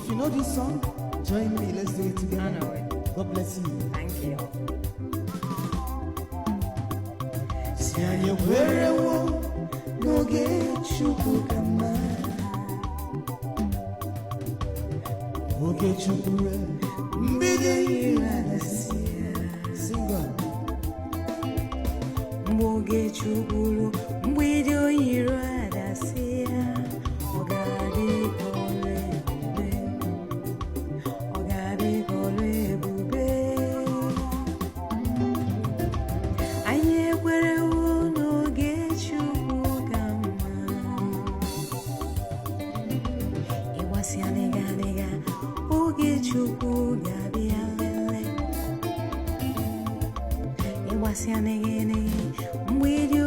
If you know this song, join me. Let's do it together. I know it. God bless you. Thank you. Si anyị kwerewo n'oge Chukwu ka mma. Oge Chukwu mbido iri adasị ya. Sing on. Oge Chukwu mbido iri adasị ya. Ọ ga-adị ka ọrụ ebube. Ọ ga-adị ka ọrụ ebube. Anyị ekwerewo n'oge Chukwu ka mma. Ịgbasị anịga oge Chukwu ga-abịa lele. Ịgbasị anịga mgbidi